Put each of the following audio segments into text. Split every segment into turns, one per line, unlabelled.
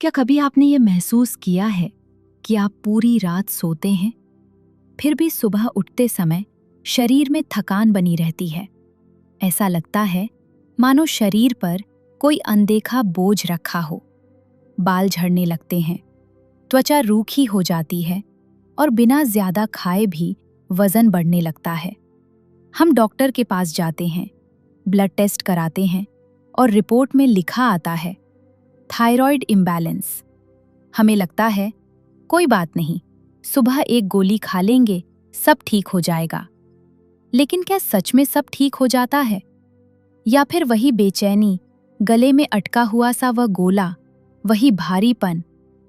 क्या कभी आपने ये महसूस किया है कि आप पूरी रात सोते हैं, फिर भी सुबह उठते समय शरीर में थकान बनी रहती है? ऐसा लगता है मानो शरीर पर कोई अनदेखा बोझ रखा हो। बाल झड़ने लगते हैं, त्वचा रूखी हो जाती है और बिना ज्यादा खाए भी वजन बढ़ने लगता है। हम डॉक्टर के पास जाते हैं, ब्लड टेस्ट कराते हैं और रिपोर्ट में लिखा आता है थायराइड इम्बैलेंस। हमें लगता है कोई बात नहीं, सुबह एक गोली खा लेंगे सब ठीक हो जाएगा। लेकिन क्या सच में सब ठीक हो जाता है, या फिर वही बेचैनी, गले में अटका हुआ सा वह गोला, वही भारीपन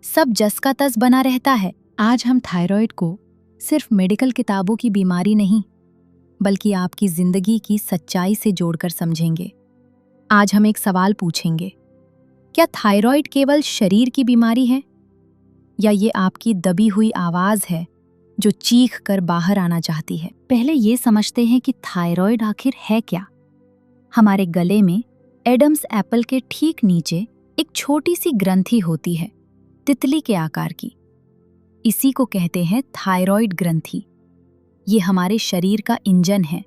सब जस का तस बना रहता है? आज हम थायराइड को सिर्फ मेडिकल किताबों की बीमारी नहीं, बल्कि आपकी जिंदगी की सच्चाई से जोड़कर समझेंगे। आज हम एक सवाल पूछेंगे, क्या थायराइड केवल शरीर की बीमारी है, या ये आपकी दबी हुई आवाज है जो चीख कर बाहर आना चाहती है? पहले ये समझते हैं कि थायराइड आखिर है क्या। हमारे गले में एडम्स एप्पल के ठीक नीचे एक छोटी सी ग्रंथि होती है, तितली के आकार की। इसी को कहते हैं थायराइड ग्रंथि। ये हमारे शरीर का इंजन है।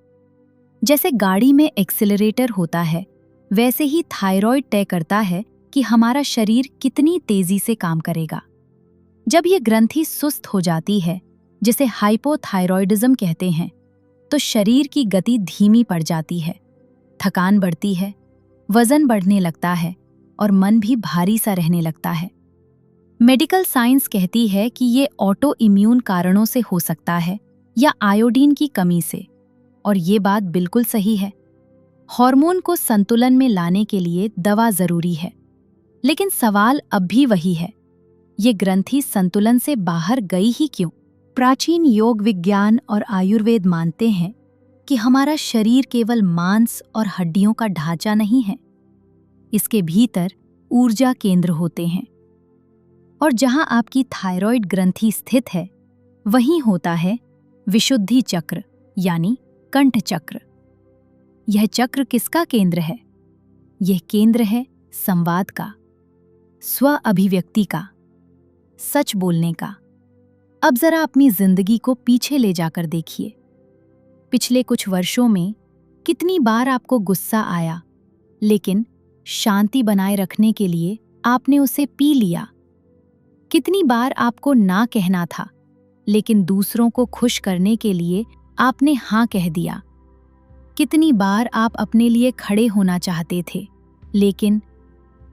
जैसे गाड़ी में एक्सीलरेटर होता है, वैसे ही थायराइड तय करता है कि हमारा शरीर कितनी तेजी से काम करेगा। जब ये ग्रंथि सुस्त हो जाती है, जिसे हाइपोथायरॉयडिज्म कहते हैं, तो शरीर की गति धीमी पड़ जाती है, थकान बढ़ती है, वजन बढ़ने लगता है और मन भी भारी सा रहने लगता है। मेडिकल साइंस कहती है कि ये ऑटो इम्यून कारणों से हो सकता है या आयोडीन की कमी से, और ये बात बिल्कुल सही है। हार्मोन को संतुलन में लाने के लिए दवा जरूरी है, लेकिन सवाल अब भी वही है, ये ग्रंथि संतुलन से बाहर गई ही क्यों? प्राचीन योग विज्ञान और आयुर्वेद मानते हैं कि हमारा शरीर केवल मांस और हड्डियों का ढांचा नहीं है। इसके भीतर ऊर्जा केंद्र होते हैं, और जहां आपकी थायराइड ग्रंथि स्थित है, वहीं होता है विशुद्धि चक्र, यानी कंठ चक्र। यह चक्र किसका केंद्र है? यह केंद्र है संवाद का, स्व अभिव्यक्ति का, सच बोलने का। अब जरा अपनी जिंदगी को पीछे ले जाकर देखिए। पिछले कुछ वर्षों में कितनी बार आपको गुस्सा आया, लेकिन शांति बनाए रखने के लिए आपने उसे पी लिया? कितनी बार आपको ना कहना था, लेकिन दूसरों को खुश करने के लिए आपने हाँ कह दिया? कितनी बार आप अपने लिए खड़े होना चाहते थे, लेकिन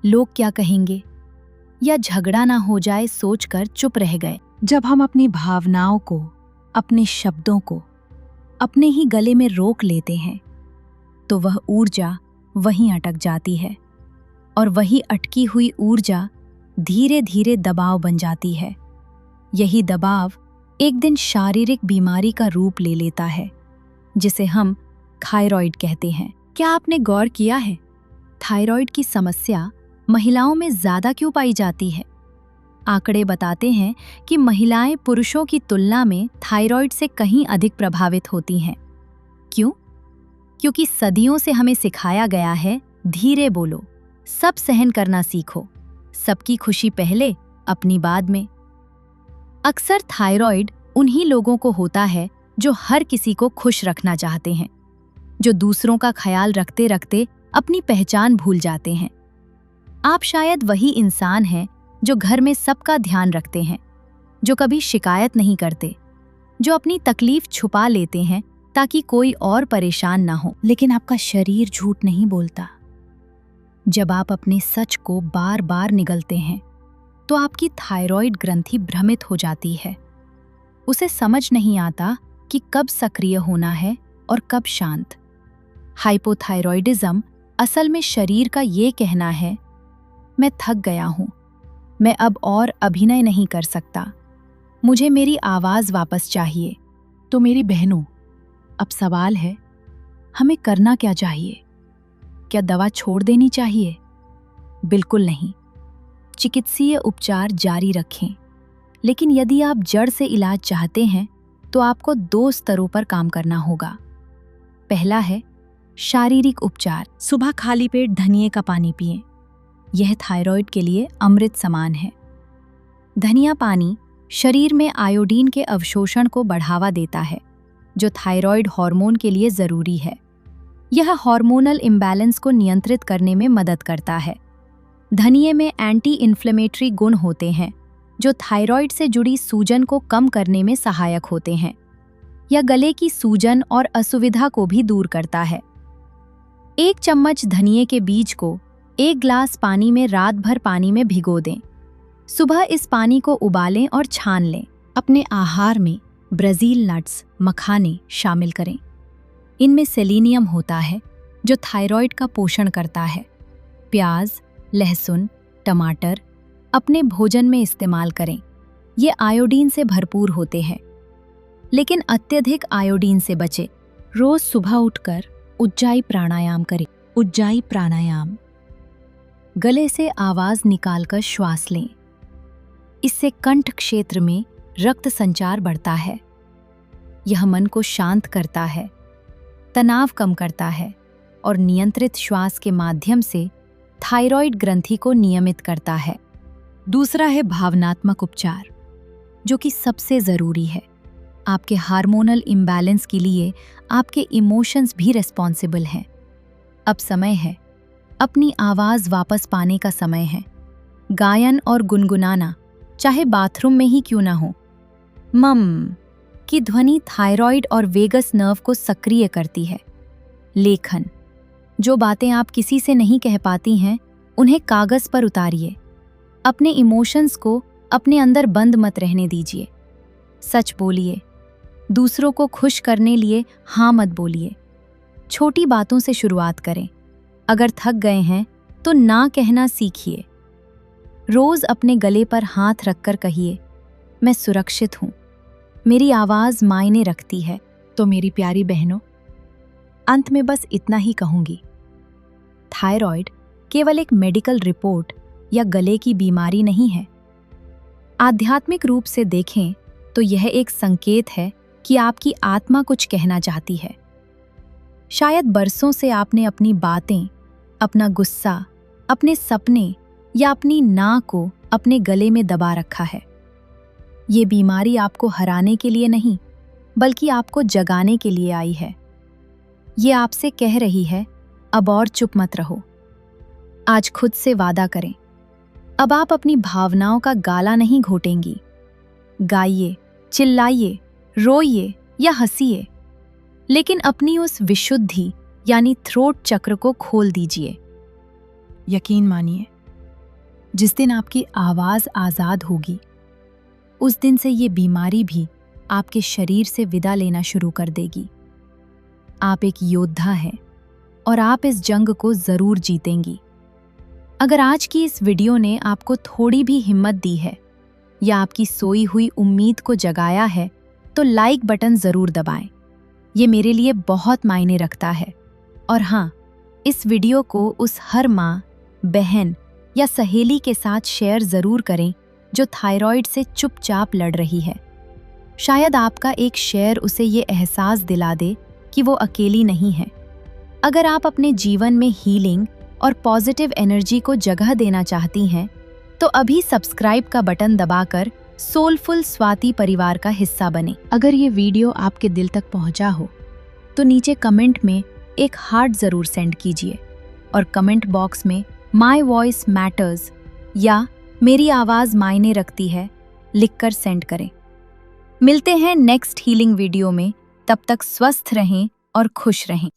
लोग क्या कहेंगे या झगड़ा ना हो जाए सोचकर चुप रह गए? जब हम अपनी भावनाओं को, अपने शब्दों को अपने ही गले में रोक लेते हैं, तो वह ऊर्जा वहीं अटक जाती है, और वही अटकी हुई ऊर्जा धीरे धीरे दबाव बन जाती है। यही दबाव एक दिन शारीरिक बीमारी का रूप ले लेता है, जिसे हम थायराइड कहते हैं। क्या आपने गौर किया है, थायराइड की समस्या महिलाओं में ज्यादा क्यों पाई जाती है? आंकड़े बताते हैं कि महिलाएं पुरुषों की तुलना में थायराइड से कहीं अधिक प्रभावित होती हैं। क्यों? क्योंकि सदियों से हमें सिखाया गया है, धीरे बोलो, सब सहन करना सीखो, सबकी खुशी पहले, अपनी बाद में। अक्सर थायराइड उन्हीं लोगों को होता है जो हर किसी को खुश रखना चाहते हैं, जो दूसरों का ख्याल रखते रखते अपनी पहचान भूल जाते हैं। आप शायद वही इंसान हैं जो घर में सबका ध्यान रखते हैं, जो कभी शिकायत नहीं करते, जो अपनी तकलीफ छुपा लेते हैं ताकि कोई और परेशान ना हो। लेकिन आपका शरीर झूठ नहीं बोलता। जब आप अपने सच को बार बार निगलते हैं, तो आपकी थायराइड ग्रंथि भ्रमित हो जाती है। उसे समझ नहीं आता कि कब सक्रिय होना है और कब शांत। हाइपोथायरॉयडिज्म असल में शरीर का ये कहना है, मैं थक गया हूं, मैं अब और अभिनय नहीं कर सकता, मुझे मेरी आवाज वापस चाहिए। तो मेरी बहनों, अब सवाल है, हमें करना क्या चाहिए? क्या दवा छोड़ देनी चाहिए? बिल्कुल नहीं। चिकित्सीय उपचार जारी रखें, लेकिन यदि आप जड़ से इलाज चाहते हैं, तो आपको 2 स्तरों पर काम करना होगा। पहला है शारीरिक उपचार। सुबह खाली पेट धनिए का पानी पिएं। यह थायराइड के लिए अमृत समान है। धनिया पानी शरीर में आयोडीन के अवशोषण को बढ़ावा देता है, जो थायराइड हार्मोन के लिए जरूरी है। यह हार्मोनल इम्बैलेंस को नियंत्रित करने में मदद करता है। धनिये में एंटी इन्फ्लेमेटरी गुण होते हैं, जो थायराइड से जुड़ी सूजन को कम करने में सहायक होते हैं। यह गले की सूजन और असुविधा को भी दूर करता है। 1 चम्मच धनिये के बीज को 1 ग्लास पानी में रात भर पानी में भिगो दें। सुबह इस पानी को उबालें और छान लें। अपने आहार में ब्राज़ील नट्स, मखाने शामिल करें। इनमें सेलेनियम होता है, जो थायराइड का पोषण करता है। प्याज, लहसुन, टमाटर अपने भोजन में इस्तेमाल करें। ये आयोडीन से भरपूर होते हैं, लेकिन अत्यधिक आयोडीन से बचें। रोज सुबह उठकर उज्जाई प्राणायाम करें। उज्जाई प्राणायाम गले से आवाज निकालकर श्वास लें। इससे कंठ क्षेत्र में रक्त संचार बढ़ता है। यह मन को शांत करता है, तनाव कम करता है और नियंत्रित श्वास के माध्यम से थायराइड ग्रंथि को नियमित करता है। दूसरा है भावनात्मक उपचार, जो कि सबसे ज़रूरी है। आपके हार्मोनल इम्बैलेंस के लिए आपके इमोशंस भी रिस्पॉन्सिबल हैं। अब समय है, अपनी आवाज़ वापस पाने का समय है। गायन और गुनगुनाना, चाहे बाथरूम में ही क्यों ना हो। मम की ध्वनि थायराइड और वेगस नर्व को सक्रिय करती है। लेखन, जो बातें आप किसी से नहीं कह पाती हैं, उन्हें कागज़ पर उतारिए। अपने इमोशंस को अपने अंदर बंद मत रहने दीजिए। सच बोलिए। दूसरों को खुश करने लिए हाँ मत बोलिए। छोटी बातों से शुरुआत करें। अगर थक गए हैं तो ना कहना सीखिए। रोज अपने गले पर हाथ रखकर कहिए, मैं सुरक्षित हूँ, मेरी आवाज़ मायने रखती है। तो मेरी प्यारी बहनों, अंत में बस इतना ही कहूँगी, थायराइड केवल एक मेडिकल रिपोर्ट या गले की बीमारी नहीं है। आध्यात्मिक रूप से देखें तो यह एक संकेत है कि आपकी आत्मा कुछ कहना चाहती है। शायद बरसों से आपने अपनी बातें, अपना गुस्सा, अपने सपने या अपनी ना को अपने गले में दबा रखा है। ये बीमारी आपको हराने के लिए नहीं, बल्कि आपको जगाने के लिए आई है। ये आपसे कह रही है, अब और चुप मत रहो। आज खुद से वादा करें, अब आप अपनी भावनाओं का गाला नहीं घोटेंगी। गाइए, चिल्लाइए, रोइए या हंसिए, लेकिन अपनी उस विशुद्धि यानी थ्रोट चक्र को खोल दीजिए। यकीन मानिए, जिस दिन आपकी आवाज़ आज़ाद होगी, उस दिन से ये बीमारी भी आपके शरीर से विदा लेना शुरू कर देगी। आप एक योद्धा हैं और आप इस जंग को ज़रूर जीतेंगी। अगर आज की इस वीडियो ने आपको थोड़ी भी हिम्मत दी है या आपकी सोई हुई उम्मीद को जगाया है, तो लाइक बटन ज़रूर दबाएं। ये मेरे लिए बहुत मायने रखता है। और हाँ, इस वीडियो को उस हर माँ, बहन या सहेली के साथ शेयर ज़रूर करें जो थायराइड से चुपचाप लड़ रही है। शायद आपका एक शेयर उसे ये एहसास दिला दे कि वो अकेली नहीं है। अगर आप अपने जीवन में हीलिंग और पॉजिटिव एनर्जी को जगह देना चाहती हैं, तो अभी सब्सक्राइब का बटन दबाकर सोलफुल स्वाति परिवार का हिस्सा बने। अगर ये वीडियो आपके दिल तक पहुंचा हो, तो नीचे कमेंट में एक हार्ट ज़रूर सेंड कीजिए और कमेंट बॉक्स में माई वॉइस मैटर्स या मेरी आवाज़ मायने रखती है लिखकर सेंड करें। मिलते हैं नेक्स्ट हीलिंग वीडियो में। तब तक स्वस्थ रहें और खुश रहें।